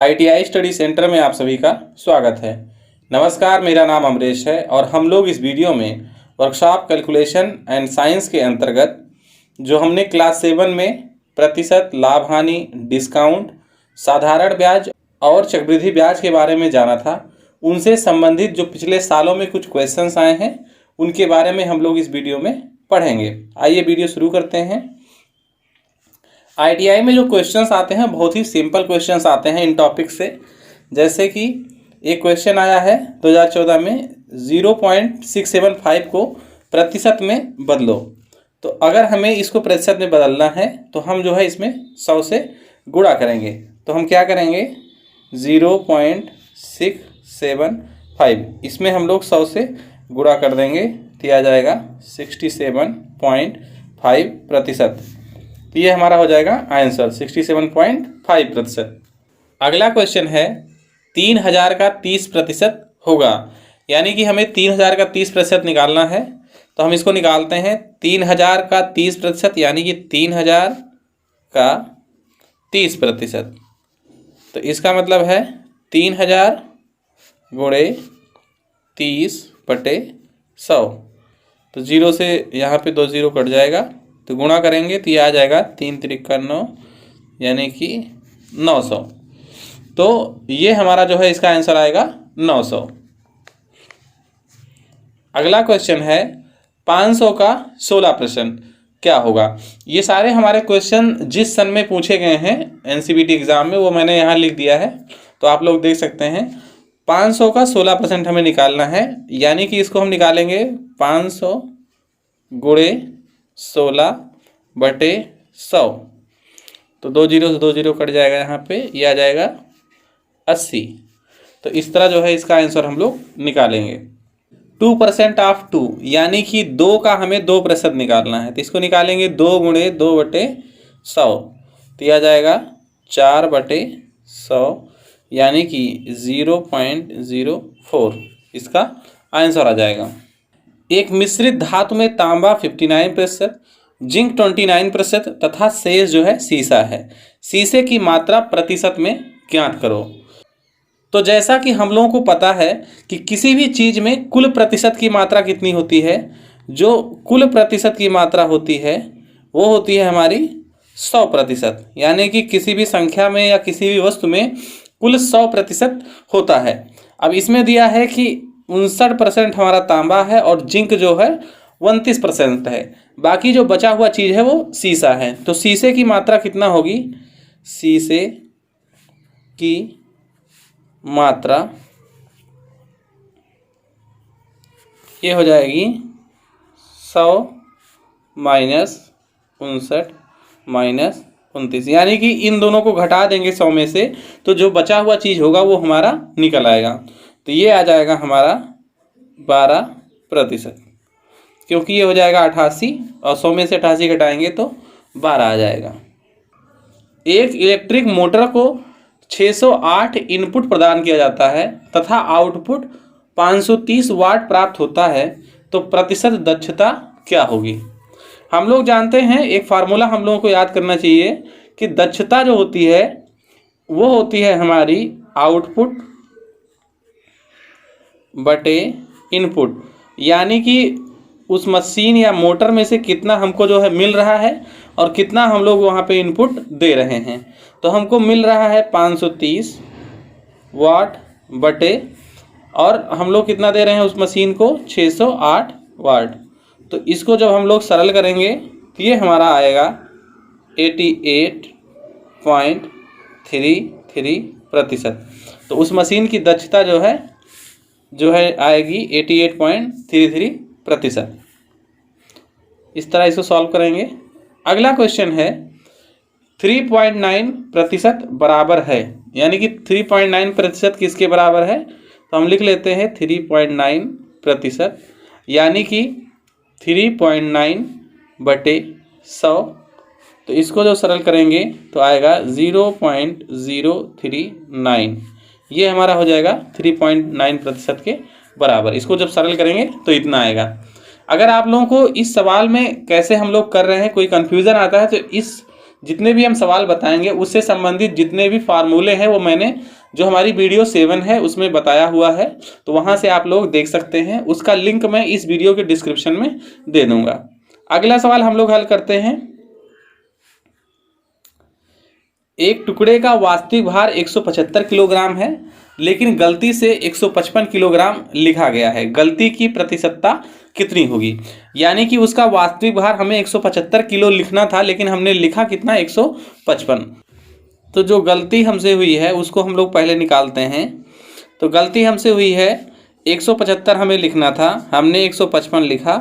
ITI study centre में आप सभी का स्वागत है। नमस्कार, मेरा नाम अमरेश है और हम लोग इस वीडियो में वर्कशॉप कैलकुलेशन एंड साइंस के अंतर्गत जो हमने क्लास 7 में प्रतिशत, लाभ हानि, डिस्काउंट, साधारण ब्याज और चक्रवृद्धि ब्याज के बारे में जाना था, उनसे संबंधित जो पिछले सालों में कुछ क्वेश्चंस आए हैं उनके बारे में हम लोग इस वीडियो में पढ़ेंगे। आइए वीडियो शुरू करते हैं। ITI में जो क्वेश्चंस आते हैं बहुत ही सिंपल क्वेश्चंस आते हैं इन टॉपिक से। जैसे कि एक क्वेश्चन आया है 2014 में 0.675 को प्रतिशत में बदलो। तो अगर हमें इसको प्रतिशत में बदलना है तो हम जो है इसमें 100 से गुणा करेंगे। तो हम क्या करेंगे, 0.675 इसमें हम लोग 100 से गुणा कर देंगे तो आ जाएगा 67.5 प्रतिशत। तो ये हमारा हो जाएगा आंसर 67.5%। अगला क्वेश्चन है 3000 का 30% होगा, यानी कि हमें 3000 का 30% निकालना है। तो हम इसको निकालते हैं 3000 का 30% यानी कि 3000 का 30%। तो इसका मतलब है 3000 गुणे 30/100। तो 0 से यहाँ पे 2 0 कट जाएगा तो गुणा करेंगे तो ये आ जाएगा 3 त्रिका 9 यानी कि 900। तो ये हमारा जो है इसका आंसर आएगा 900। अगला क्वेश्चन है 500 का 16% क्या होगा। ये सारे हमारे क्वेश्चन जिस सन में पूछे गए हैं NCVT एग्जाम में वो मैंने यहाँ लिख दिया है, तो आप लोग देख सकते हैं। 500 का 16% हमें निकालना है, यानी कि इसको हम निकालेंगे 500 गुणे 16/100। तो 2 0 से 2 0 कट जाएगा, यहाँ पे ये आ जाएगा 80। तो इस तरह जो है इसका आंसर हम लोग निकालेंगे। 2% ऑफ 2 यानी कि 2 का हमें 2% निकालना है, तो इसको निकालेंगे 2 गुणे 2/100। तो ये आ जाएगा 4/100 यानी कि 0.04 इसका आंसर आ जाएगा। एक मिश्रित धातु में तांबा 59%, जिंक 29% तथा शेष जो है सीसा है। सीसे की मात्रा प्रतिशत में ज्ञात करो। तो जैसा कि हम लोगों को पता है कि किसी भी चीज़ में कुल प्रतिशत की मात्रा कितनी होती है, जो कुल प्रतिशत की मात्रा होती है वो होती है हमारी 100%। यानी कि किसी भी संख्या में या किसी भी वस्तु में कुल 100% होता है। अब इसमें दिया है कि 59% हमारा तांबा है और जिंक जो है 29% है। बाकी जो बचा हुआ चीज़ है वो सीसा है। तो सीसे की मात्रा कितना होगी, सीसे की मात्रा ये हो जाएगी 100 -59 -29, यानी कि इन दोनों को घटा देंगे 100 में से तो जो बचा हुआ चीज़ होगा वो हमारा निकल आएगा। तो ये आ जाएगा हमारा 12%, क्योंकि ये हो जाएगा 88 और 100 में से 88 घटाएंगे तो 12 आ जाएगा। एक इलेक्ट्रिक मोटर को 608 इनपुट प्रदान किया जाता है तथा आउटपुट 530 वाट प्राप्त होता है, तो प्रतिशत दक्षता क्या होगी। हम लोग जानते हैं, एक फार्मूला हम लोगों को याद करना चाहिए कि दक्षता जो होती है वो होती है हमारी आउटपुट बटे इनपुट, यानी कि उस मशीन या मोटर में से कितना हमको जो है मिल रहा है और कितना हम लोग वहाँ पे इनपुट दे रहे हैं। तो हमको मिल रहा है 530 वाट बटे, और हम लोग कितना दे रहे हैं उस मशीन को 608 वाट। तो इसको जब हम लोग सरल करेंगे तो ये हमारा आएगा 88.33%। तो उस मशीन की दक्षता जो है आएगी 88.33%। इस तरह इसको सॉल्व करेंगे। अगला क्वेश्चन है 3.9% बराबर है, यानी कि 3.9% किसके बराबर है। तो हम लिख लेते हैं 3.9%, यानी कि 3.9/100। तो इसको जो सरल करेंगे तो आएगा 0.039। ये हमारा हो जाएगा 3.9% के बराबर। इसको जब सरल करेंगे तो इतना आएगा। अगर आप लोगों को इस सवाल में कैसे हम लोग कर रहे हैं कोई कन्फ्यूज़न आता है तो इस जितने भी हम सवाल बताएंगे उससे संबंधित जितने भी फार्मूले हैं वो मैंने जो हमारी वीडियो 7 है उसमें बताया हुआ है, तो वहां से आप लोग देख सकते हैं। उसका लिंक मैं इस वीडियो के डिस्क्रिप्शन में दे दूंगा। अगला सवाल हम लोग हल करते हैं। एक टुकड़े का वास्तविक भार 175 किलोग्राम है, लेकिन गलती से 155 किलोग्राम लिखा गया है। गलती की प्रतिशतता कितनी होगी? यानी कि उसका वास्तविक भार हमें 175 किलो लिखना था, लेकिन हमने लिखा कितना? 155। तो जो गलती हमसे हुई है उसको हम लोग पहले निकालते हैं। तो गलती हमसे हुई है 175 हमें लिखना था, हमने 155 लिखा,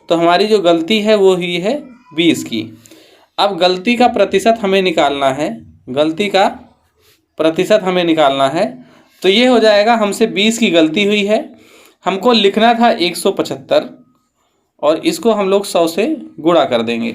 तो हमारी जो गलती है वो हुई है 20 की। अब गलती का प्रतिशत हमें निकालना है, गलती का प्रतिशत हमें निकालना है। तो ये हो जाएगा, हमसे 20 की गलती हुई है, हमको लिखना था 175 और इसको हम लोग 100 से गुणा कर देंगे।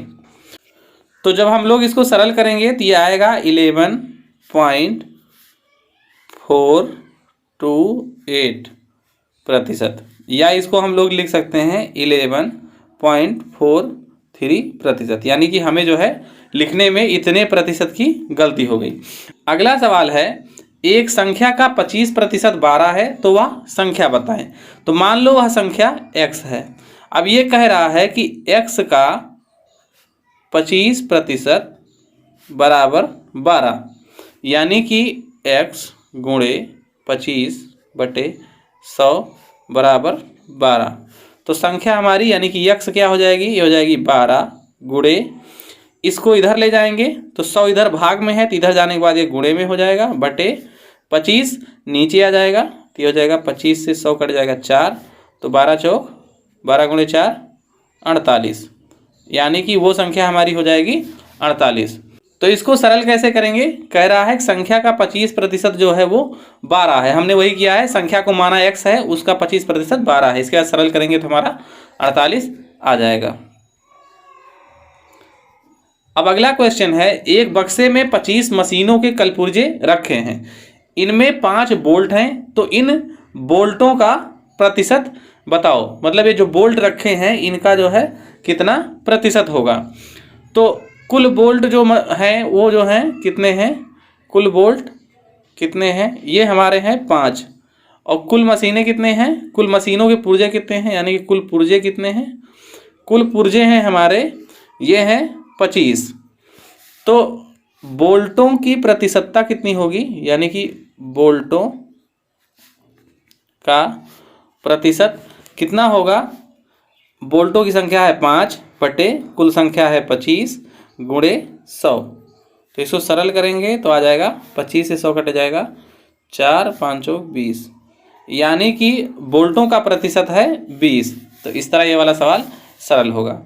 तो जब हम लोग इसको सरल करेंगे तो ये आएगा 11.428%, या इसको हम लोग लिख सकते हैं 11.43%, यानी कि हमें जो है लिखने में इतने प्रतिशत की गलती हो गई। अगला सवाल है, एक संख्या का 25% 12 है, तो वह संख्या बताएं। तो मान लो वह संख्या x है। अब ये कह रहा है कि x का 25% बराबर 12, यानी कि x गुणे 25/100 बराबर 12। तो संख्या हमारी यानी कि x क्या हो जाएगी? ये हो जाएगी 12 गुणे, इसको इधर ले जाएंगे तो 100 इधर भाग में है, तो इधर जाने के बाद ये गुणे में हो जाएगा, बटे 25 नीचे आ जाएगा, तो ये हो जाएगा 25 से 100 कट जाएगा 4, तो 12 चौक 12 गुणे 4 48, यानी कि वो संख्या हमारी हो जाएगी 48। तो इसको सरल कैसे करेंगे? कह रहा है कि संख्या का 25% जो है वो 12 है, हमने वही किया है, संख्या को माना x है, उसका 25% 12 है। इसके बाद सरल करेंगे तो हमारा 48 आ जाएगा। अब अगला क्वेश्चन है, एक बक्से में 25 मशीनों के कलपुर्जे रखे हैं, इनमें 5 बोल्ट हैं, तो इन बोल्टों का प्रतिशत बताओ। मतलब ये जो बोल्ट रखे हैं इनका जो है कितना प्रतिशत होगा। तो कुल बोल्ट जो हैं वो जो हैं कितने हैं? कुल बोल्ट कितने हैं? ये हमारे हैं 5। और कुल मशीनें कितने हैं? कुल मशीनों के पुर्जे कितने हैं, यानी कि कुल पुर्जे कितने हैं? कुल पुर्जे हैं हमारे ये हैं 25। तो बोल्टों की प्रतिशतता कितनी होगी? यानी कि बोल्टों का प्रतिशत कितना होगा? बोल्टों की संख्या है 5 बटे कुल संख्या है 25 गुणे 100। तो इसको सरल करेंगे तो आ जाएगा 25 से 100 कट जाएगा 4 5 20, यानी कि बोल्टों का प्रतिशत है 20। तो इस तरह ये वाला सवाल सरल होगा।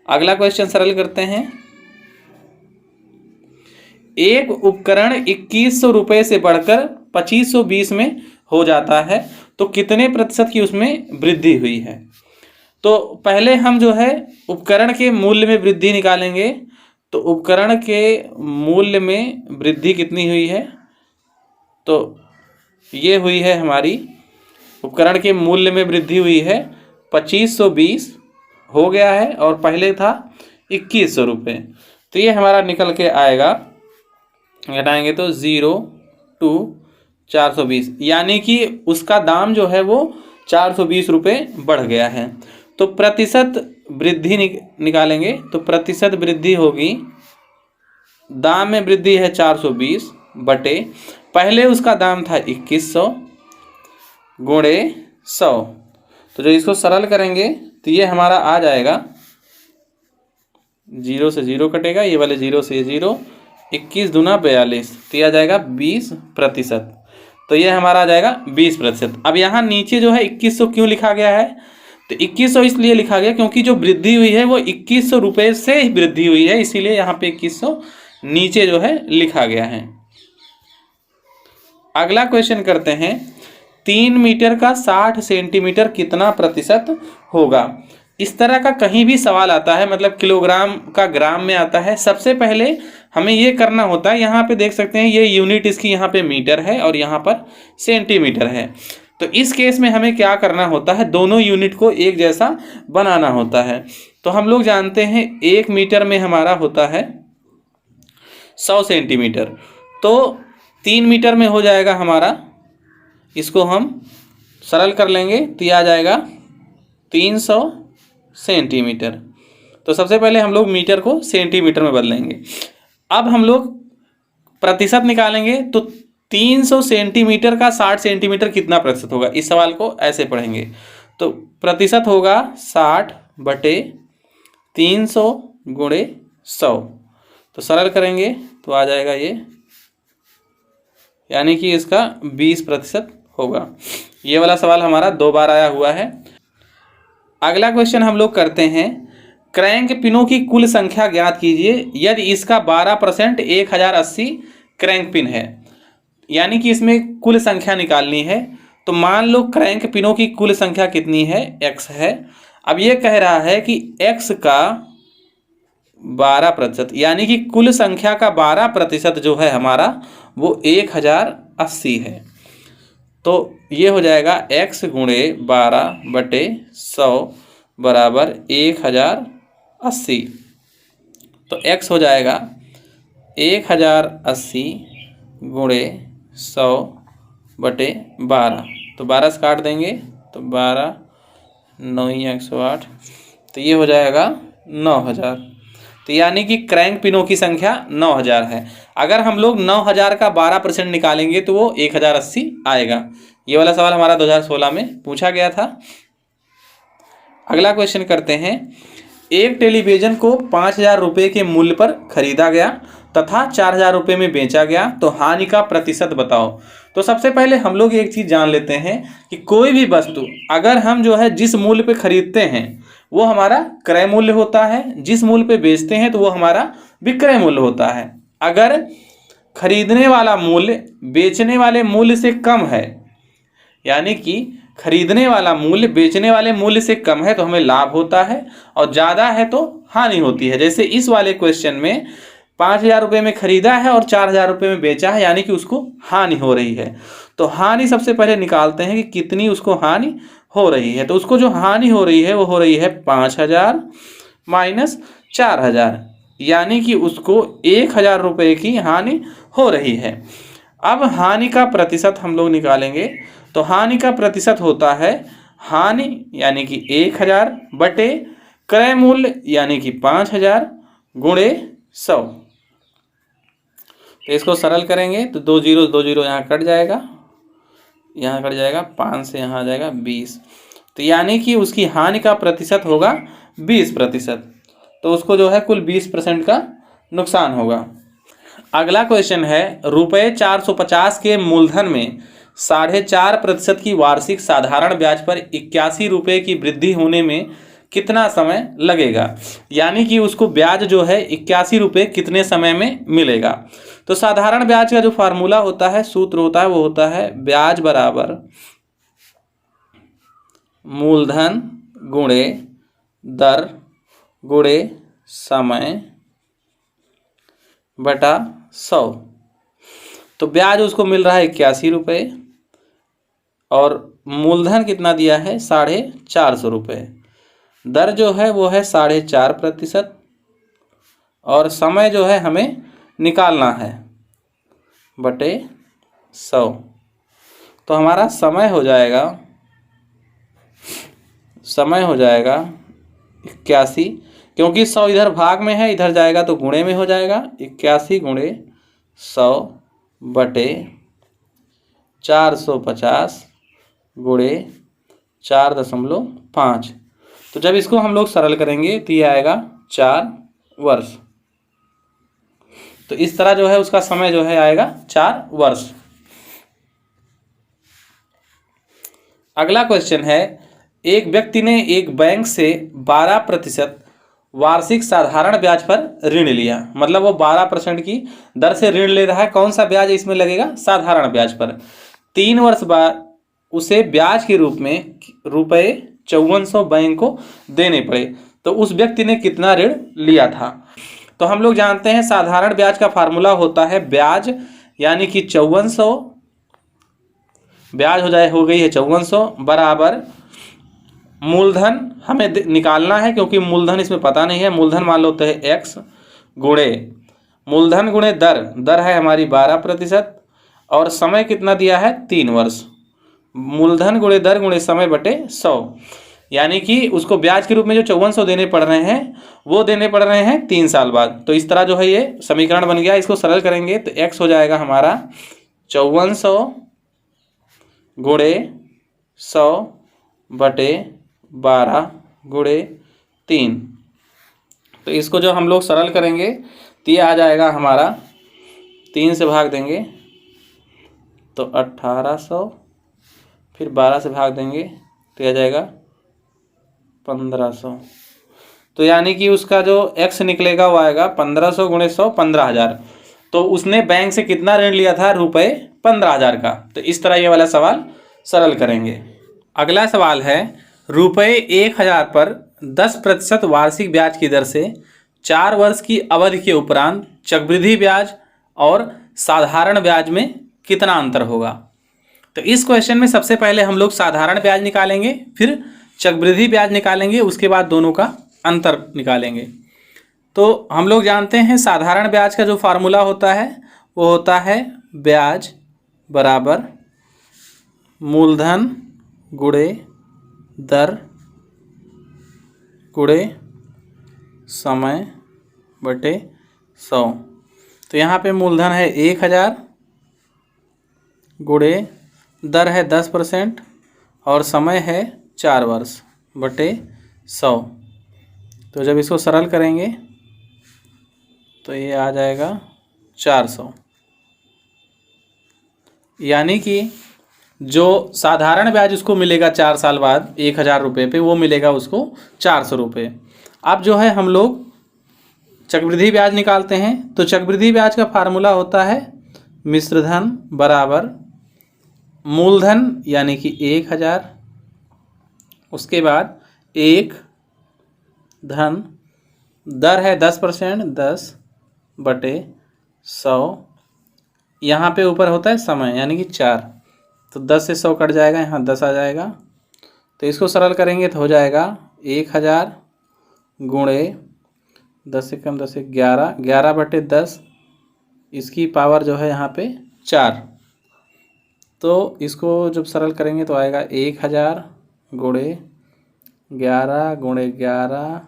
अगला क्वेश्चन सरल करते हैं। एक उपकरण 2100 रुपये से बढ़कर 2520 में हो जाता है, तो कितने प्रतिशत की उसमें वृद्धि हुई है? तो पहले हम जो है उपकरण के मूल्य में वृद्धि निकालेंगे। तो उपकरण के मूल्य में वृद्धि कितनी हुई है? तो ये हुई है हमारी, उपकरण के मूल्य में वृद्धि हुई है 2520 हो गया है, और पहले था 2100 रुपये। तो ये हमारा निकल के आएगा, घटाएंगे तो 0 टू 420, यानी कि उसका दाम जो है वो 420 रुपये बढ़ गया है। तो प्रतिशत वृद्धि निकालेंगे तो प्रतिशत वृद्धि होगी, दाम में वृद्धि है 420 बटे पहले उसका दाम था 2100 गुणे 100। तो जो इसको सरल करेंगे तो ये हमारा आ जाएगा, 0 से 0 कटेगा, ये वाले 0 से 0, 21 दूना 42, तो ये आ जाएगा 20%। तो ये हमारा आ जाएगा 20%। अब यहाँ नीचे जो है 2100 क्यों लिखा गया है? तो 2100 इसलिए लिखा गया क्योंकि जो वृद्धि हुई है वो 2100 रुपये से वृद्धि हुई है, इसीलिए यहाँ पे 2100 नीचे जो है लिखा गया है। अगला क्वेश्चन करते हैं, 3 मीटर का 60 सेंटीमीटर कितना प्रतिशत होगा? इस तरह का कहीं भी सवाल आता है, मतलब किलोग्राम का ग्राम में आता है। सबसे पहले हमें ये करना होता है, यहाँ पे देख सकते हैं ये यूनिट इसकी यहाँ पे मीटर है और यहाँ पर सेंटीमीटर है। तो इस केस में हमें क्या करना होता है, दोनों यूनिट को एक जैसा बनाना होता है। तो हम लोग जानते हैं 1 मीटर में हमारा होता है 100 सेंटीमीटर, तो 3 मीटर में हो जाएगा हमारा, इसको हम सरल कर लेंगे तो ये आ जाएगा 300 सेंटीमीटर। तो सबसे पहले हम लोग मीटर को सेंटीमीटर में बदलेंगे। अब हम लोग प्रतिशत निकालेंगे, तो 300 सेंटीमीटर का 60 सेंटीमीटर कितना प्रतिशत होगा, इस सवाल को ऐसे पढ़ेंगे। तो प्रतिशत होगा 60/300 गुणे 100। तो सरल करेंगे तो आ जाएगा ये, यानी कि इसका 20% होगा। ये वाला सवाल हमारा 2 बार आया हुआ है। अगला क्वेश्चन हम लोग करते हैं, क्रैंक पिनों की कुल संख्या ज्ञात कीजिए यदि इसका 12% 1080 क्रैंक पिन है। यानी कि इसमें कुल संख्या निकालनी है। तो मान लो क्रैंक पिनों की कुल संख्या कितनी है, x है। अब ये कह रहा है कि x का 12%, यानी कि कुल संख्या का 12% जो है हमारा वो 1080 है। तो ये हो जाएगा x गुणे 12/100 बराबर 1080। तो x हो जाएगा 1080 गुणे 100/12। तो 12 से काट देंगे तो 12 9 108, तो ये हो जाएगा 9000। तो यानी कि क्रैंक पिनों की संख्या 9000 है। अगर हम लोग 9000 का 12% निकालेंगे तो वो 1080 आएगा। ये वाला सवाल हमारा 2016 में पूछा गया था। अगला क्वेश्चन करते हैं, एक टेलीविज़न को 5000 रुपये के मूल्य पर खरीदा गया तथा 4000 रुपये में बेचा गया, तो हानि का प्रतिशत बताओ। तो सबसे पहले हम लोग एक चीज़ जान लेते हैं कि कोई भी वस्तु अगर हम जो है जिस मूल्य पे खरीदते हैं वो हमारा क्रय मूल्य होता है, जिस मूल्य पे बेचते हैं तो वो हमारा विक्रय मूल्य होता है। अगर खरीदने वाला मूल्य बेचने वाले मूल्य से कम है, यानी कि खरीदने वाला मूल्य बेचने वाले मूल्य से कम है तो हमें लाभ होता है, और ज़्यादा है तो हानि होती है। जैसे इस वाले क्वेश्चन में 5000 रुपये में खरीदा है और 4000 रुपये में बेचा है, यानी कि उसको हानि हो रही है। तो हानि सबसे पहले निकालते हैं कि कितनी उसको हानि हो रही है। तो उसको जो हानि हो रही है वो हो रही है 5000 माइनस 4000, यानी कि उसको 1000 रुपये की हानि हो रही है। अब हानि का प्रतिशत हम लोग निकालेंगे। तो हानि का प्रतिशत होता है हानि यानी कि 1000 बटे क्रय मूल्य यानी कि 5000 गुणे 100। तो इसको सरल करेंगे तो 2 0 यहाँ कट जाएगा, यहाँ कट जाएगा, 5 से यहाँ आ जाएगा 20। तो यानी कि उसकी हानि का प्रतिशत होगा 20%। तो उसको जो है कुल 20% का नुकसान होगा। अगला क्वेश्चन है, रुपये 450 के मूलधन में 4.5% की वार्षिक साधारण ब्याज पर 81 रुपये की वृद्धि होने में कितना समय लगेगा। यानी कि उसको ब्याज जो है 81 रुपये कितने समय में मिलेगा। तो साधारण ब्याज का जो फार्मूला होता है, सूत्र होता है, वो होता है ब्याज बराबर मूलधन गुणे दर गुणे समय बटा 100। तो ब्याज उसको मिल रहा है 81 रुपये और मूलधन कितना दिया है 450 रुपये। दर जो है वो है 4.5% और समय जो है हमें निकालना है बटे 100। तो हमारा समय हो जाएगा 81, क्योंकि 100 इधर भाग में है, इधर जाएगा तो गुणे में हो जाएगा। 81 गुणे 100 बटे 450 गुणे 4.5। तो जब इसको हम लोग सरल करेंगे तो ये आएगा 4 वर्ष। तो इस तरह जो है उसका समय जो है आएगा 4 वर्ष। अगला क्वेश्चन है, एक व्यक्ति ने एक बैंक से 12% वार्षिक साधारण ब्याज पर ऋण लिया। मतलब वो 12% की दर से ऋण ले रहा है। कौन सा ब्याज इसमें लगेगा? साधारण ब्याज पर। 3 वर्ष बाद उसे ब्याज के रूप में रुपये 5400 बैंक को देने पड़े, तो उस व्यक्ति ने कितना ऋण लिया था? तो हम लोग जानते हैं साधारण ब्याज का फार्मूला होता है ब्याज यानी कि 5400, ब्याज हो गई है 5400 बराबर मूलधन हमें निकालना है, क्योंकि मूलधन इसमें पता नहीं है। मूलधन मान लो है x गुणे मूलधन गुणे दर, दर है हमारी 12% और समय कितना दिया है 3 वर्ष। मूलधन गुणे दर गुणे समय बटे 100, यानी कि उसको ब्याज के रूप में जो 5400 देने पड़ रहे हैं वो देने पड़ रहे हैं 3 साल बाद। तो इस तरह जो है ये समीकरण बन गया। इसको सरल करेंगे तो x हो जाएगा हमारा 5400 गुणे 100 बटे 12 गुणे 3। तो इसको जो हम लोग सरल करेंगे तो ये आ जाएगा हमारा 3 से भाग देंगे तो 1800, फिर 12 से भाग देंगे तो यह आ जाएगा 1500। तो यानी कि उसका जो x निकलेगा वो आएगा 1500 गुणे 100 15,000। तो उसने बैंक से कितना ऋण लिया था रुपये 15,000 का। तो इस तरह ये वाला सवाल सरल करेंगे। अगला सवाल है रुपये 1000 पर 10% वार्षिक ब्याज की दर से 4 वर्ष की अवधि के उपरांत चक्रवृद्धि ब्याज और साधारण ब्याज में कितना अंतर होगा। तो इस क्वेश्चन में सबसे पहले हम लोग साधारण ब्याज निकालेंगे, फिर चक्रवृद्धि ब्याज निकालेंगे, उसके बाद दोनों का अंतर निकालेंगे। तो हम लोग जानते हैं साधारण ब्याज का जो फार्मूला होता है वो होता है ब्याज बराबर मूलधन गुणे दर गुणे समय बटे 100। तो यहाँ पे मूलधन है 1000 गुणे दर है 10% और समय है 4 वर्ष बटे 100। तो जब इसको सरल करेंगे तो ये आ जाएगा 400, यानी कि जो साधारण ब्याज उसको मिलेगा 4 साल बाद 1000 रुपये पे, वो मिलेगा उसको 400 रुपये। अब जो है हम लोग चक्रवृद्धि ब्याज निकालते हैं। तो चक्रवृद्धि ब्याज का फार्मूला होता है मिश्रधन बराबर मूलधन यानी कि 1000, उसके बाद 1 धन दर है 10% 10 बटे 100, यहाँ पे ऊपर होता है समय यानी कि 4। तो 10 से 100 कट जाएगा, यहाँ 10 आ जाएगा। तो इसको सरल करेंगे तो हो जाएगा 1000 गुणे 10 से कम 10 से 11, 11 बटे 10, इसकी पावर जो है यहाँ पे 4। तो इसको जब सरल करेंगे तो आएगा 1000 गुणे 11 गुणे 11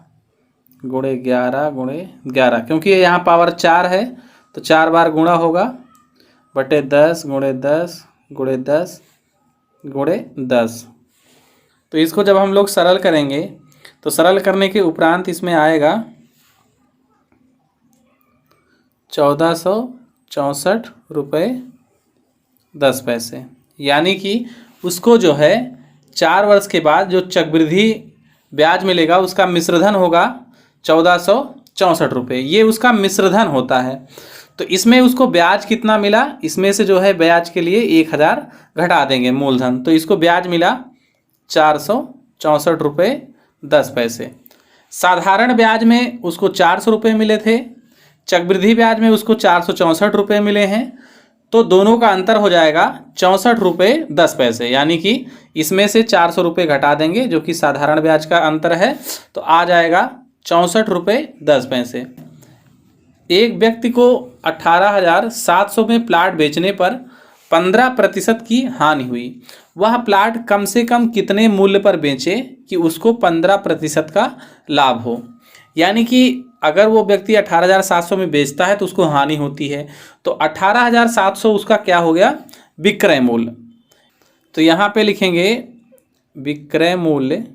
गुणे 11 गुणे 11, क्योंकि यहाँ पावर 4 है तो 4 बार गुणा होगा बटे 10 गुणे 10 गुणे 10 गुणे 10। तो इसको जब हम लोग सरल करेंगे तो सरल करने के उपरांत इसमें आएगा 1464 रुपये 10 पैसे, यानी कि उसको जो है 4 वर्ष के बाद जो चक्रवृद्धि ब्याज मिलेगा उसका मिश्रधन होगा 1464 रुपये। ये उसका मिश्रधन होता है। तो इसमें उसको ब्याज कितना मिला, इसमें से जो है ब्याज के लिए 1000 घटा देंगे मूलधन, तो इसको ब्याज मिला 464 रुपये 10 पैसे। साधारण ब्याज में उसको 400 रुपये मिले थे, चक्रवृद्धि ब्याज में उसको 464 रुपये मिले हैं। तो दोनों का अंतर हो जाएगा 64 रुपये 10 पैसे, यानी कि इसमें से 400 रुपये घटा देंगे जो कि साधारण ब्याज का अंतर है, तो आ जाएगा 64 रुपये 10 पैसे। एक व्यक्ति को 18,700 में प्लाट बेचने पर 15% की हानि हुई। वह प्लाट कम से कम कितने मूल्य पर बेचे कि उसको 15% का लाभ हो। यानी कि अगर वो व्यक्ति 18,700 में बेचता है तो उसको हानि होती है, तो 18,700 उसका क्या हो गया, विक्रय मूल्य। तो यहाँ पे लिखेंगे विक्रय मूल्य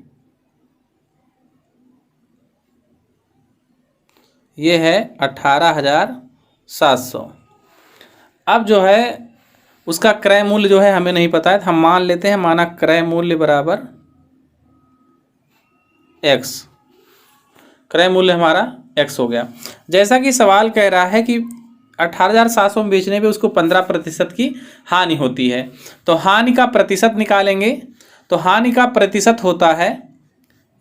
ये है 18,700। अब जो है उसका क्रय मूल्य जो है हमें नहीं पता है, तो हम मान लेते हैं, माना क्रय मूल्य बराबर x, क्रय मूल्य हमारा x हो गया। जैसा कि सवाल कह रहा है कि 18,700 में बेचने पे उसको 15% की हानि होती है, तो हानि का प्रतिशत निकालेंगे। तो हानि का प्रतिशत होता है,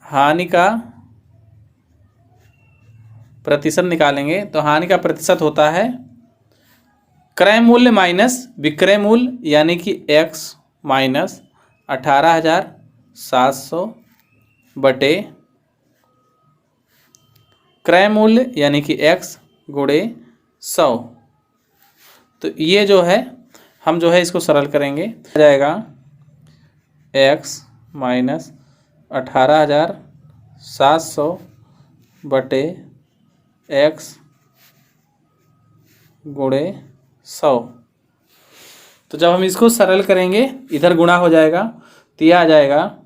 हानि का प्रतिशत निकालेंगे तो हानि का प्रतिशत होता है क्रय मूल्य माइनस विक्रय मूल्य, यानी कि x माइनस 18,700 बटे क्रय मूल्य यानी कि x गुणे 100। तो ये जो है हम जो है इसको सरल करेंगे, आ जाएगा x माइनस 18,700 बटे x गुणे 100। तो जब हम इसको सरल करेंगे इधर गुणा हो जाएगा तो यह आ जाएगा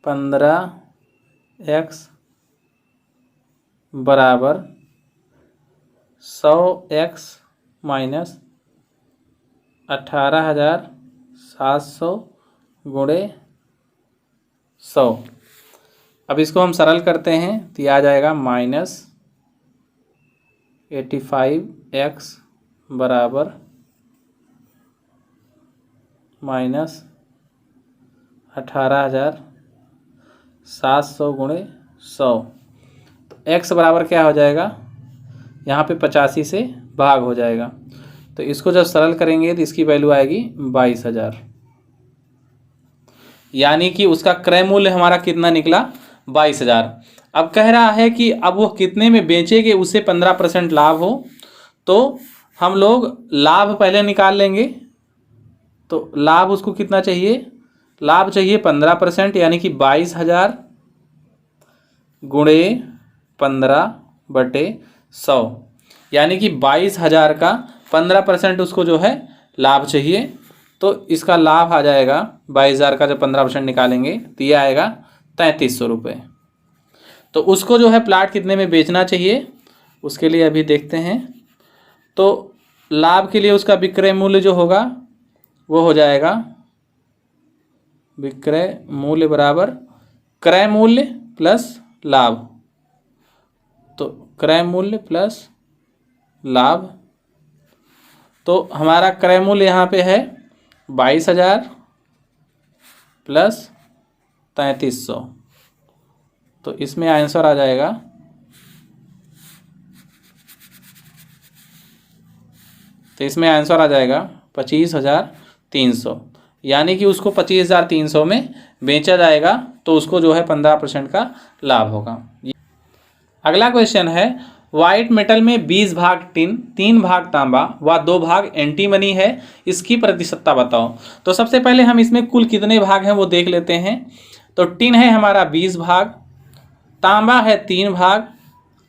15x बराबर 100x माइनस 18,700 गुणे 100। अब इसको हम सरल करते हैं तो यह आ जाएगा माइनस 85x बराबर माइनस 18,700 गुणे 100। तो x बराबर क्या हो जाएगा, यहाँ पे 85 से भाग हो जाएगा। तो इसको जब सरल करेंगे तो इसकी वैल्यू आएगी 22,000। यानी कि उसका क्रय मूल्य हमारा कितना निकला, 22,000। अब कह रहा है कि अब वो कितने में बेचेंगे, उसे 15% लाभ हो। तो हम लोग लाभ पहले निकाल लेंगे। तो लाभ उसको कितना चाहिए, लाभ चाहिए 15%, यानी कि 22,000 गुणे 15/100, यानी कि 22,000 का 15% उसको जो है लाभ चाहिए। तो इसका लाभ आ जाएगा 22,000 का जब 15% निकालेंगे तो ये आएगा 3,300 रुपये। तो उसको जो है प्लाट कितने में बेचना चाहिए, उसके लिए अभी देखते हैं। तो लाभ के लिए उसका विक्रय मूल्य जो होगा वो हो जाएगा विक्रय मूल्य बराबर क्रय मूल्य प्लस लाभ। तो क्रय मूल्य प्लस लाभ, तो हमारा क्रय मूल्य यहाँ पे है 22,000 प्लस 3,300। तो इसमें आंसर आ जाएगा 25,300। यानी कि उसको 25,300 में बेचा जाएगा। तो उसको जो है 15% का लाभ होगा। अगला क्वेश्चन है, व्हाइट मेटल में 20 भाग टिन, 3 भाग तांबा व 2 भाग एंटीमनी है, इसकी प्रतिशतता बताओ। तो सबसे पहले हम इसमें कुल कितने भाग हैं वो देख लेते हैं। तो टिन है हमारा 20 भाग, तांबा है 3 भाग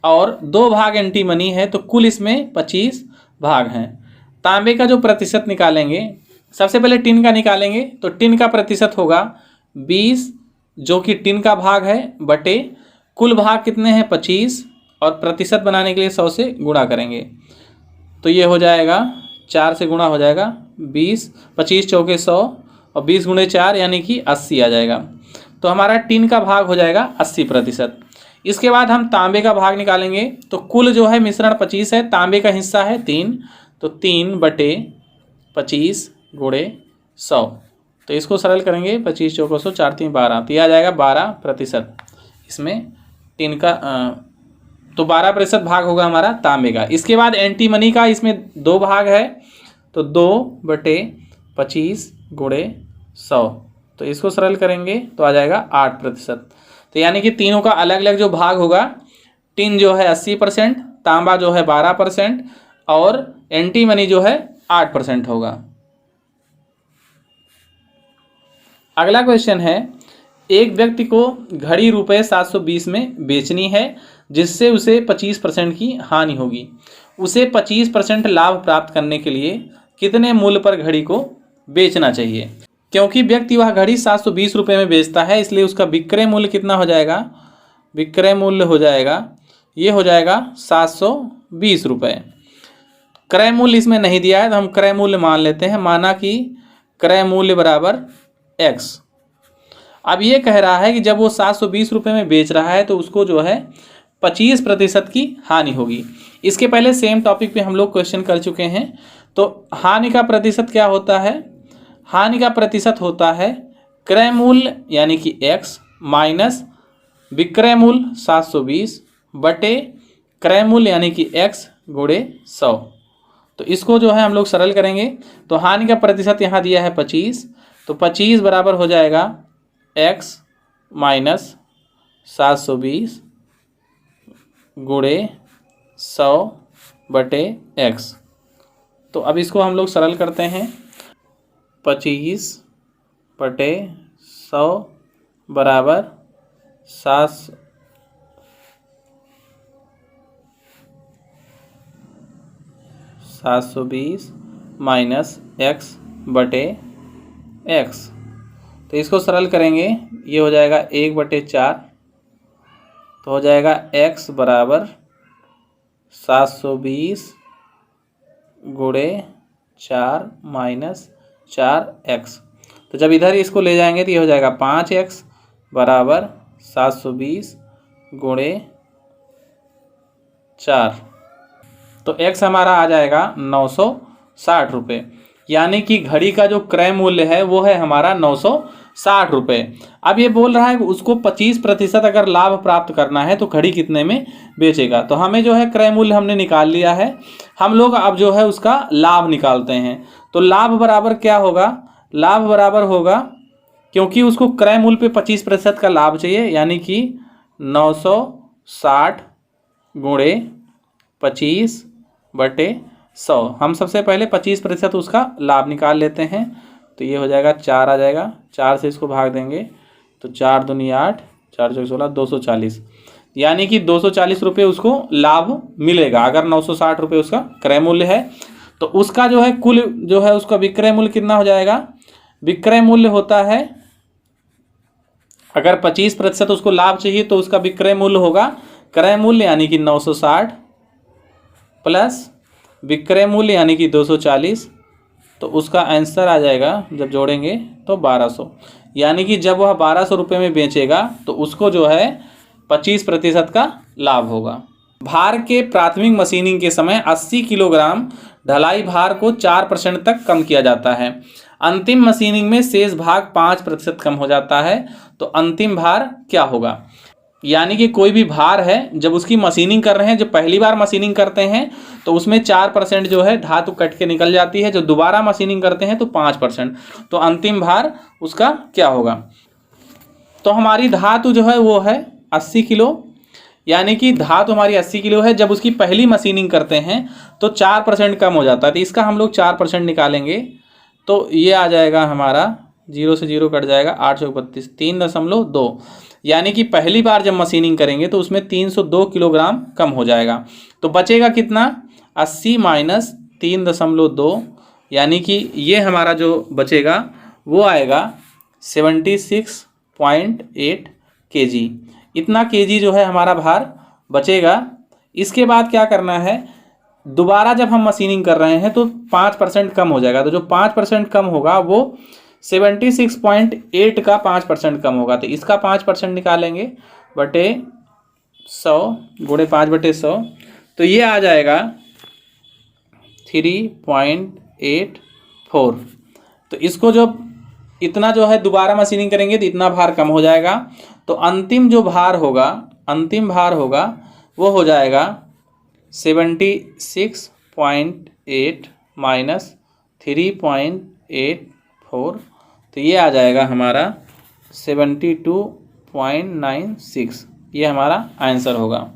और 2 भाग एंटीमनी है, तो कुल इसमें 25 भाग हैं। तांबे का जो प्रतिशत निकालेंगे, सबसे पहले टिन का निकालेंगे। तो टिन का प्रतिशत होगा 20 जो कि टिन का भाग है बटे कुल भाग कितने हैं 25, और प्रतिशत बनाने के लिए 100 से गुणा करेंगे। तो ये हो जाएगा 4 से गुणा हो जाएगा 20, 25 चौके 100 और 20 गुणे 4 यानी कि 80 आ जाएगा। तो हमारा टिन का भाग हो जाएगा 80%। इसके बाद हम तांबे का भाग निकालेंगे। तो कुल जो है मिश्रण 25 है, तांबे का हिस्सा है 3, तो 3/25 गुणे 100। तो इसको सरल करेंगे, 25 चौको 100, 4 3 12, तो यह आ जाएगा 12%। इसमें टिन का तो 12% भाग होगा हमारा तांबे का। इसके बाद एंटीमनी का इसमें 2 भाग है, तो 2/25 गुणे 100। तो इसको सरल करेंगे तो आ जाएगा 8%। तो यानी कि तीनों का अलग अलग जो भाग होगा, टिन जो है 80%, तांबा जो है 12% और एंटीमनी जो है 8% होगा। अगला क्वेश्चन है, एक व्यक्ति को घड़ी रुपये 720 में बेचनी है जिससे उसे 25% की हानि होगी। उसे 25% लाभ प्राप्त करने के लिए कितने मूल्य पर घड़ी को बेचना चाहिए। क्योंकि व्यक्ति वह घड़ी 720 रुपये में बेचता है, इसलिए उसका विक्रय मूल्य कितना हो जाएगा, विक्रय मूल्य हो जाएगा, ये हो जाएगा 720 रुपये। क्रय मूल्य इसमें नहीं दिया है तो हम क्रय मूल्य मान लेते हैं। माना कि क्रय मूल्य बराबर x। अब ये कह रहा है कि जब वो 720 रुपये में बेच रहा है तो उसको जो है 25% की हानि होगी। इसके पहले सेम टॉपिक पे हम लोग क्वेश्चन कर चुके हैं। तो हानि का प्रतिशत क्या होता है, हानि का प्रतिशत होता है क्रय मूल्य यानी कि x माइनस विक्रय मूल्य 720 बटे क्रय मूल्य यानी कि x गुणे 100। तो इसको जो है हम लोग सरल करेंगे। तो हानि का प्रतिशत यहाँ दिया है 25, तो 25 बराबर हो जाएगा x माइनस 720 गुणे 100/x। तो अब इसको हम लोग सरल करते हैं। 25/100 बराबर 720 माइनस x/x। तो इसको सरल करेंगे, ये हो जाएगा 1/4, तो हो जाएगा x बराबर 720 गुणे 4 माइनस 4x। तो जब इधर इसको ले जाएंगे तो ये हो जाएगा 5x बराबर 720 गुणे 4। तो x हमारा आ जाएगा 960 रुपये, यानी कि घड़ी का जो क्रय मूल्य है वो है हमारा 960 रुपये। अब ये बोल रहा है कि उसको 25% अगर लाभ प्राप्त करना है तो घड़ी कितने में बेचेगा। तो हमें जो है क्रय मूल्य हमने निकाल लिया है, हम लोग अब जो है उसका लाभ निकालते हैं। तो लाभ बराबर क्या होगा, लाभ बराबर होगा, क्योंकि उसको क्रय मूल्य पे 25% का लाभ चाहिए, यानी कि 960 गुणे 25/100। हम सबसे पहले 25% उसका लाभ निकाल लेते हैं। तो ये हो जाएगा 4 आ जाएगा, 4 से इसको भाग देंगे तो 4 दूनी 8, 4 चौक 16, 240, यानी कि 240 रुपये उसको लाभ मिलेगा अगर 960 रुपये उसका क्रय मूल्य है। तो उसका जो है कुल जो है उसका विक्रय मूल्य कितना हो जाएगा, विक्रय मूल्य होता है, अगर 25% उसको लाभ चाहिए तो उसका विक्रय मूल्य होगा क्रय मूल्य यानी कि 960 प्लस विक्रय मूल्य यानी कि 240। तो उसका आंसर आ जाएगा जब जोड़ेंगे तो 1200, यानी कि जब वह 1200 रुपये में बेचेगा तो उसको जो है 25% का लाभ होगा। भार के प्राथमिक मशीनिंग के समय 80 किलोग्राम ढलाई भार को 4% तक कम किया जाता है। अंतिम मशीनिंग में शेष भाग 5% कम हो जाता है, तो अंतिम भार क्या होगा। यानी कि कोई भी भार है जब उसकी मशीनिंग कर रहे हैं, जब पहली बार मशीनिंग करते हैं तो उसमें 4% जो है धातु कट के निकल जाती है, जो दोबारा मशीनिंग करते हैं तो 5%, तो अंतिम भार उसका क्या होगा। तो हमारी धातु जो है वो है 80 किलो, यानी कि धातु हमारी 80 किलो है, जब उसकी पहली मशीनिंग करते हैं तो 4% कम हो जाता है। तो इसका हम लोग 4% निकालेंगे तो ये आ जाएगा हमारा, 0 से 0 कट जाएगा, 8 चौक 32, 3.2, यानी कि पहली बार जब मशीनिंग करेंगे तो उसमें 302 किलोग्राम कम हो जाएगा। तो बचेगा कितना, 80 माइनस 3.2, यानी कि ये हमारा जो बचेगा वो आएगा 76.8 kg। इतना kg जो है हमारा भार बचेगा। इसके बाद क्या करना है, दोबारा जब हम मशीनिंग कर रहे हैं तो 5% कम हो जाएगा। तो जो 5% कम होगा वो 76.8 का 5% कम होगा, तो इसका 5% निकालेंगे बटे 100 गुणे 5/100, तो ये आ जाएगा 3.84। तो इसको जब इतना जो है दोबारा मशीनिंग करेंगे तो इतना भार कम हो जाएगा। तो अंतिम जो भार होगा, अंतिम भार होगा वो हो जाएगा 76.8 माइनस 3.84, तो ये आ जाएगा हमारा 72.96। ये हमारा आंसर होगा।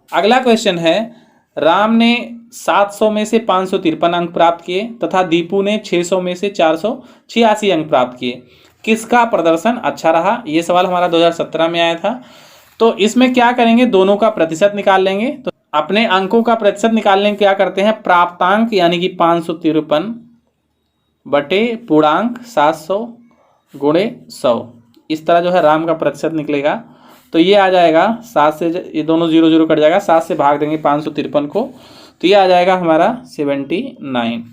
अगला क्वेश्चन है, राम ने 700 में से 553 अंक प्राप्त किए तथा दीपू ने 600 में से 486 अंक प्राप्त किए, किसका प्रदर्शन अच्छा रहा। ये सवाल हमारा 2017 में आया था। तो इसमें क्या करेंगे, दोनों का प्रतिशत निकाल लेंगे। तो अपने अंकों का प्रतिशत निकालने के क्या करते हैं, प्राप्तांक यानी कि 553 बटे पूर्णांक 700 गुणे 100, इस तरह जो है राम का प्रतिशत निकलेगा। तो ये आ जाएगा 7 से, ये दोनों 0 0 कट जाएगा, 7 से भाग देंगे 553 को, तो ये आ जाएगा हमारा 79।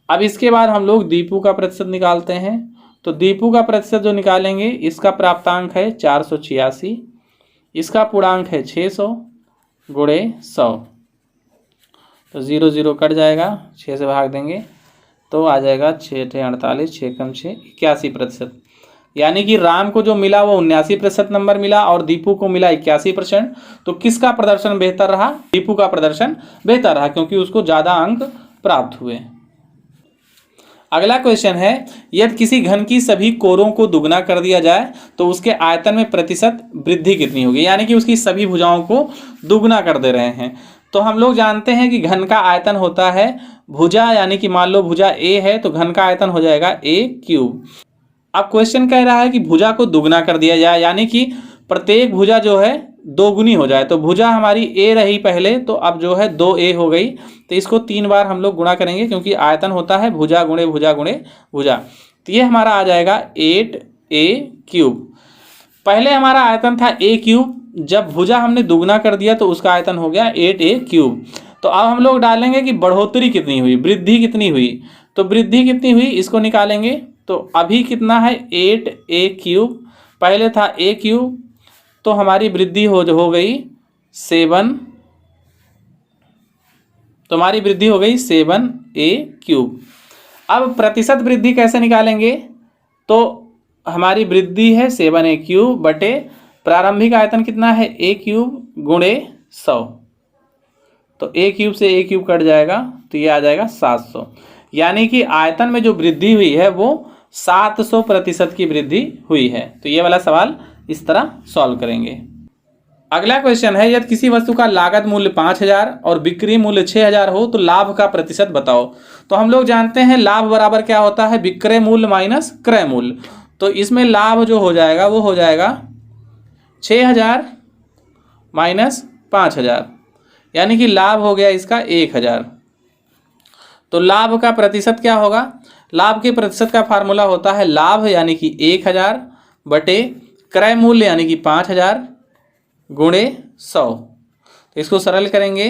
अब इसके बाद हम लोग दीपू का प्रतिशत निकालते हैं। तो दीपू का प्रतिशत जो निकालेंगे, इसका प्राप्तांक है 486, इसका पूर्णांक है 600 गुणे 100, तो 0 0 कट जाएगा, 6 से भाग देंगे तो आ जाएगा 6 × 48, 6 × 6 81%। यानी कि राम को जो मिला वो 79% नंबर मिला और दीपू को मिला 81%। तो किसका प्रदर्शन बेहतर रहा, दीपू का प्रदर्शन बेहतर रहा, क्योंकि उसको ज़्यादा अंक प्राप्त हुए। अगला क्वेश्चन है, यदि किसी घन की सभी कोरों को दुगना कर दिया जाए तो उसके आयतन में प्रतिशत वृद्धि कितनी होगी। यानी कि उसकी सभी भुजाओं को दुगना कर दे रहे हैं। तो हम लोग जानते हैं कि घन का आयतन होता है भुजा, यानी कि मान लो भुजा ए है तो घन का आयतन हो जाएगा ए क्यूब। अब क्वेश्चन कह रहा है कि भुजा को दुगना कर दिया जाए, यानी कि प्रत्येक भुजा जो है दोगुनी हो जाए। तो भुजा हमारी ए रही पहले, तो अब जो है 2a हो गई, तो इसको 3 बार हम लोग गुणा करेंगे क्योंकि आयतन होता है भुजा गुणे भुजा गुणे भुजा। तो ये हमारा आ जाएगा 8a क्यूब। पहले हमारा आयतन था a क्यूब, जब भुजा हमने दुगना कर दिया तो उसका आयतन हो गया 8a क्यूब। तो अब हम लोग डालेंगे कि बढ़ोतरी कितनी हुई, वृद्धि कितनी हुई। तो वृद्धि कितनी हुई इसको निकालेंगे। तो अभी कितना है 8a क्यूब, पहले था a क्यूब, तो हमारी वृद्धि हो गई 7, तो हमारी वृद्धि हो गई 7a क्यूब। अब प्रतिशत वृद्धि कैसे निकालेंगे, तो हमारी वृद्धि है 7a क्यूब बटे प्रारंभिक आयतन कितना है a क्यूब गुणे 100। तो a क्यूब से a क्यूब कट जाएगा तो ये आ जाएगा 700, यानी कि आयतन में जो वृद्धि हुई है वो 700% की वृद्धि हुई है। तो ये वाला सवाल इस तरह सॉल्व करेंगे। अगला क्वेश्चन है, यदि किसी वस्तु का लागत मूल्य 5000 और बिक्री मूल्य 6000 हो तो लाभ का प्रतिशत बताओ। तो हम लोग जानते हैं लाभ बराबर क्या होता है, विक्रय मूल्य माइनस क्रय मूल्य। तो इसमें लाभ जो हो जाएगा वो हो जाएगा 6000 माइनस 5000, यानी कि लाभ हो गया इसका 1000। तो लाभ का प्रतिशत क्या होगा, लाभ के प्रतिशत का फार्मूला होता है लाभ यानी कि 1000 बटे क्रय मूल्य यानी कि 5000 गुणे 100। तो इसको सरल करेंगे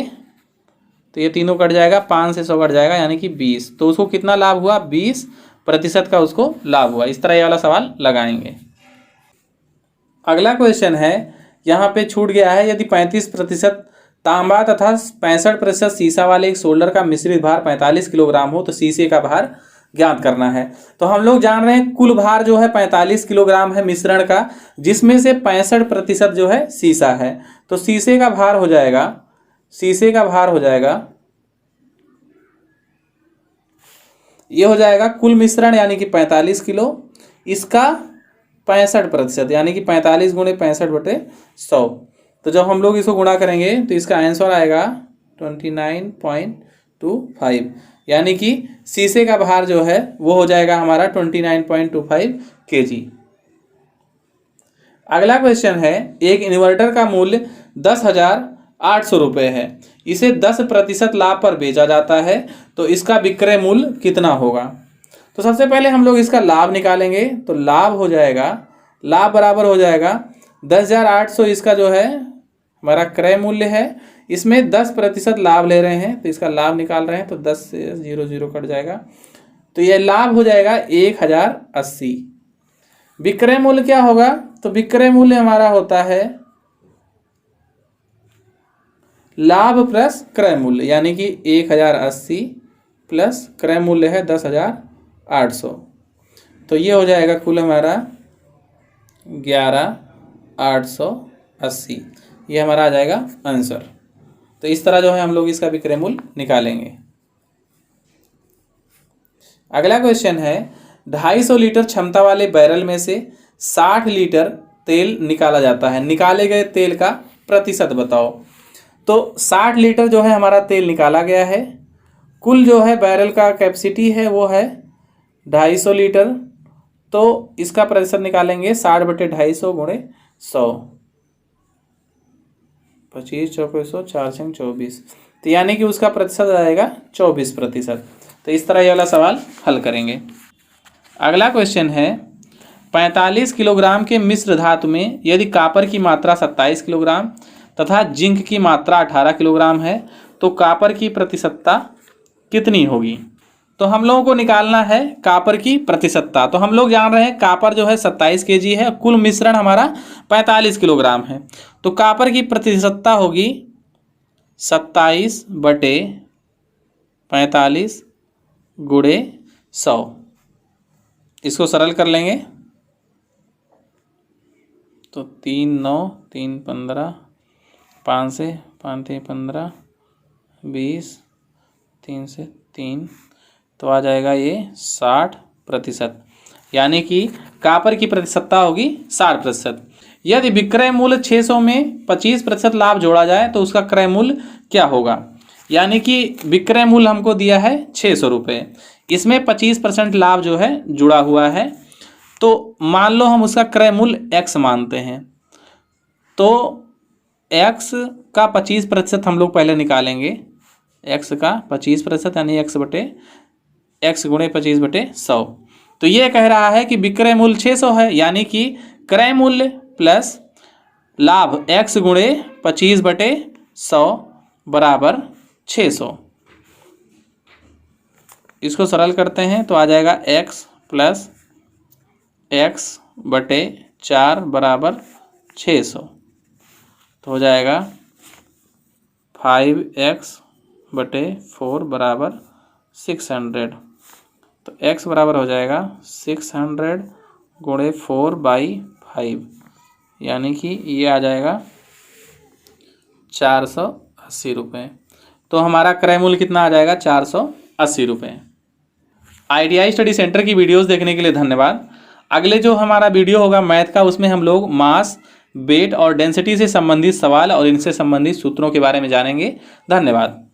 तो ये तीनों कट जाएगा, 5 से 100 कट जाएगा यानी कि 20। तो उसको कितना लाभ हुआ, 20% का उसको लाभ हुआ। इस तरह ये वाला सवाल लगाएंगे। अगला क्वेश्चन है, यहाँ पे छूट गया है, यदि 35% तांबा तथा 65% सीसा वाले एक सोल्डर का मिश्रित भार 45 किलोग्राम हो तो शीशे का भार ज्ञात करना है। तो हम लोग जान रहे हैं कुल भार जो है 45 किलोग्राम है मिश्रण का, जिसमें से 65% जो है सीसा है। तो शीशे का भार हो जाएगा, शीशे का भार हो जाएगा, ये हो जाएगा कुल मिश्रण यानी कि 45 किलो, इसका 65% यानी कि 45 गुणे 65 बटे 100। तो जब हम लोग इसको गुणा करेंगे तो इसका आंसर आएगा 29.25, यानी कि शीशे का भार जो है वो हो जाएगा हमारा 29.25 kg। अगला क्वेश्चन है, एक इन्वर्टर का मूल्य 10,800 रुपये है, इसे 10% लाभ पर बेचा जाता है, तो इसका विक्रय मूल्य कितना होगा। तो सबसे पहले हम लोग इसका लाभ निकालेंगे। तो लाभ हो जाएगा, लाभ बराबर हो जाएगा 10,800, इसका जो है हमारा क्रय मूल्य है, इसमें 10% लाभ ले रहे हैं तो इसका लाभ निकाल रहे हैं, तो 10 से 0 0 कट जाएगा, तो यह लाभ हो जाएगा 1080। विक्रय मूल्य क्या होगा, तो विक्रय मूल्य हमारा होता है लाभ प्लस क्रय मूल्य, यानी कि 1080 प्लस क्रय मूल्य है 10,800, तो ये हो जाएगा कुल हमारा 11,880। ये हमारा आ जाएगा आंसर। तो इस तरह जो है हम लोग इसका विक्रय मूल्य निकालेंगे। अगला क्वेश्चन है, 250 लीटर क्षमता वाले बैरल में से 60 लीटर तेल निकाला जाता है, निकाले गए तेल का प्रतिशत बताओ। तो 60 लीटर जो है हमारा तेल निकाला गया है, कुल जो है बैरल का कैपेसिटी है वो है 250 लीटर, तो इसका प्रतिशत निकालेंगे 60 बटे 250 गुणे 100, 25 चौके 100 4 छंग 24, तो यानी कि उसका प्रतिशत आएगा 24%। तो इस तरह ये वाला सवाल हल करेंगे। अगला क्वेश्चन है, 45 किलोग्राम के मिश्र धातु में यदि कॉपर की मात्रा 27 किलोग्राम तथा जिंक की मात्रा 18 किलोग्राम है तो कॉपर की प्रतिशतता कितनी होगी। तो हम लोगों को निकालना है कॉपर की प्रतिशतता। तो हम लोग जान रहे हैं कॉपर जो है 27 kg है, कुल मिश्रण हमारा 45 किलोग्राम है, तो कॉपर की प्रतिशतता होगी 27 बटे 45 गुणे 100। इसको सरल कर लेंगे तो 3 9 3 15, 5 से 5 3 15, 20, 3 से 3, तो आ जाएगा ये 60%, यानी कि कॉपर की प्रतिशतता होगी 60%। यदि विक्रय मूल्य 600 में 25% लाभ जोड़ा जाए तो उसका क्रय मूल्य क्या होगा। यानी कि विक्रय मूल्य हमको दिया है 600 रुपये, इसमें 25% लाभ जो है जुड़ा हुआ है, तो मान लो हम उसका क्रय मूल्य x मानते हैं, तो x का 25% हम लोग पहले निकालेंगे। x का 25% यानी x गुणे 25/100। तो ये कह रहा है कि विक्रय मूल्य 600 है, यानी कि क्रय मूल्य प्लस लाभ x गुणे 25/100 बराबर 600। इसको सरल करते हैं तो आ जाएगा x प्लस x/4 बराबर 600, तो हो जाएगा 5x/4 बराबर 600। तो x बराबर हो जाएगा 600 गुणे 4/5, यानी कि ये आ जाएगा 480 रुपये। तो हमारा क्रय मूल्य कितना आ जाएगा, 480 रुपये। ITI स्टडी सेंटर की वीडियोस देखने के लिए धन्यवाद। अगले जो हमारा वीडियो होगा मैथ का, उसमें हम लोग मास, वेट और डेंसिटी से संबंधित सवाल और इनसे संबंधित सूत्रों के बारे में जानेंगे। धन्यवाद।